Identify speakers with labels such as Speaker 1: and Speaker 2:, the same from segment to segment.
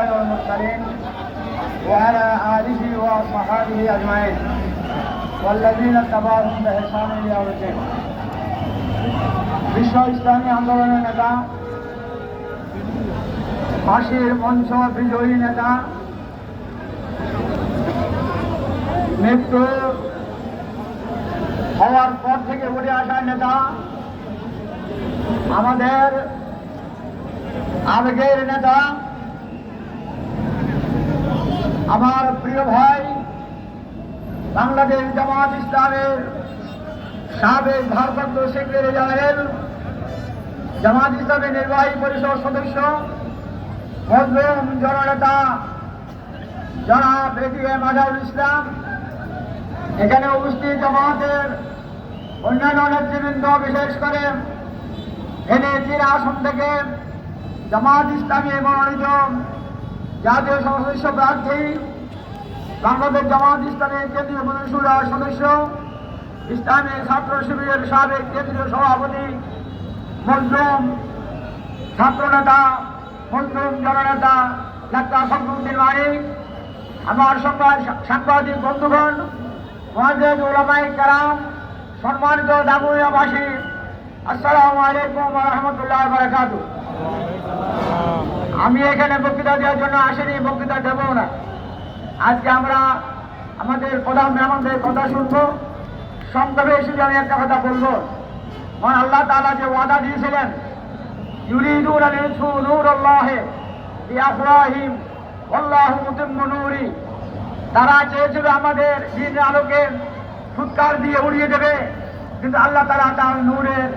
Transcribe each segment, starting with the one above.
Speaker 1: الأنبياء والمرسلين وعلى آله وصحبه أجمعين والذين اتبعهم بإحسان إلى يوم الدين। বিশ্ব ইসলামী আন্দোলনের নেতা, ফাঁসির মঞ্চ বিজয়ী নেতা, মৃত্যু হওয়ার পর থেকে উঠে আসা নেতা, আমাদের আবেগের নেতা, আমার প্রিয় ভাই বাংলাদেশ জামাত ইসলামের সাবেক ভারপ্রাপ্ত সেক্রেটারি জেনারেল, জামাত ইসলামের নির্বাহী পরিষদ সদস্য, মজলুম জননেতা জনাব এটিএম আজহারুল ইসলাম, এখানে উপস্থিত জামাতের অন্যান্য নেতৃবৃন্দ, বিশেষ করে এনএজির আসন থেকে জামাত ইসলামী মনোনীত জাতীয় সদস্য প্রার্থী, বাংলাদেশ জামাত ইসলামের কেন্দ্রীয় মন্ত্রিসভার সদস্য, ইসলামী ছাত্র শিবিরের সাবেক কেন্দ্রীয় সভাপতি, মজলুম ছাত্রনেতা, মজলুম জননেতা ডাক্তার ফখরুদ্দিন মানিক, আমার সাংবাদিক বন্ধুগণ, মুআজ্জিজ উলামায়ে কেরাম, সম্মানিত দাগনভূঞাবাসী, আসসালামু আলাইকুম ওয়া রাহমাতুল্লাহি ওয়া বারাকাতুহু। আমি এখানে বক্তৃতা দেওয়ার জন্য আসিনি, বক্তৃতা দেব না। আজকে আমরা আমাদের প্রধান মেহমানদের কথা শুনবো। সংক্ষেপে শুধু আমি একটা কথা বলবো, মহান আল্লাহ তাআলা যে ওয়াদা দিয়েছিলেন, ইউরিদুনা লিইউতফু নূরাল্লাহি বিআফওয়াহিহিম ওয়াল্লাহু মুতিম্মু নূরিহি, তারা চেয়েছিল আমাদের দ্বীনের আলোকে ফুৎকার দিয়ে উড়িয়ে দেবে, কিন্তু আল্লাহ তাআলা তার নূরের,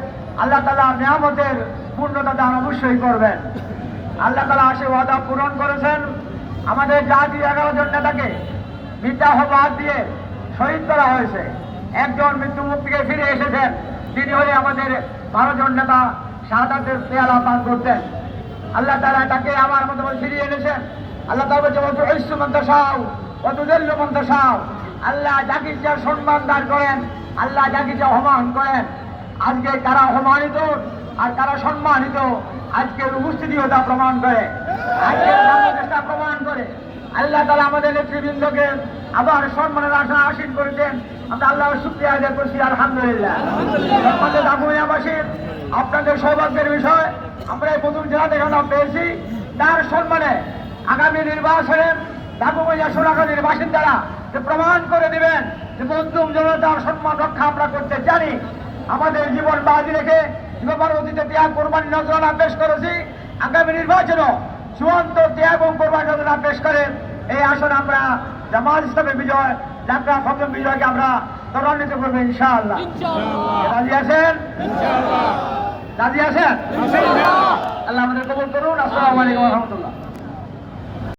Speaker 1: আল্লাহ তাআলা নিয়ামতের পূর্ণতা দান অবশ্যই করবেন। আল্লাহ তাআলা সে ওয়াদা পূরণ করেছেন। আমাদের জাতির 11 জন নেতাকে মিথ্যা অপবাদ দিয়ে শহীদ করা হয়েছে। একজন মৃত্যু মুখ থেকে ফিরে এসেছেন, তিনি হলে আমাদের 12 জন নেতা শাহাদাতের পেয়ালা পান করতেন। আল্লাহ তাআলা তাকে আমার মতো ফিরিয়ে এনেছেন। আল্লাহ তাআলা বলেন, তুইসু মান তাশাউ ওয়া তুযিল্লু মান তাশাউ। আল্লাহ যাকে ইচ্ছা সম্মান দান করেন, আল্লাহ যাকে ইচ্ছা অপমান করেন। আজকে কারা অপমানিত আর কারা সম্মানিত, আজকের উপস্থিতিও তা প্রমাণ করে, আজকের বাংলাদেশটা প্রমাণ করে। আল্লাহ তাআলা আমাদের নেতৃবৃন্দকে আবার সম্মানের আসনে আসীন করেছেন। আমরা আল্লাহর শুকরিয়া আদায় করছি, আলহামদুলিল্লাহ। আমাদের দাগনভূঞাবাসী, আপনাদের সৌভাগ্যের বিষয়, আমরা এই প্রথম জেলা থেকে পেয়েছি। তার সম্মানে আগামী নির্বাচনে দাগনভূঞা সোনাগাজীর বাসিন্দারা যে প্রমাণ করে দিবেন যে মজলুম জনতার সম্মান রক্ষা আমরা করতে জানি। আমাদের জীবন বাজি রেখে জীবন অতীতে ত্যাগ কোরবানি নজরানা পেশ করেছি। আগামী নির্বাচনও চূড়ান্ত ত্যাগ এবং কোরবানি নজরানা পেশ করে এই আসনে আমরা জামাত ইসলামের বিজয়, ডাক্তার ফখরুদ্দিন বিজয়কে আমরা ত্বরান্বিত করবো ইনশাআল্লাহ। রাজি আছেন? রাজি আছেন? আল্লাহ আমাদের কবুল করুন। আসসালামু আলাইকুম ওয়া রাহমাতুল্লাহ।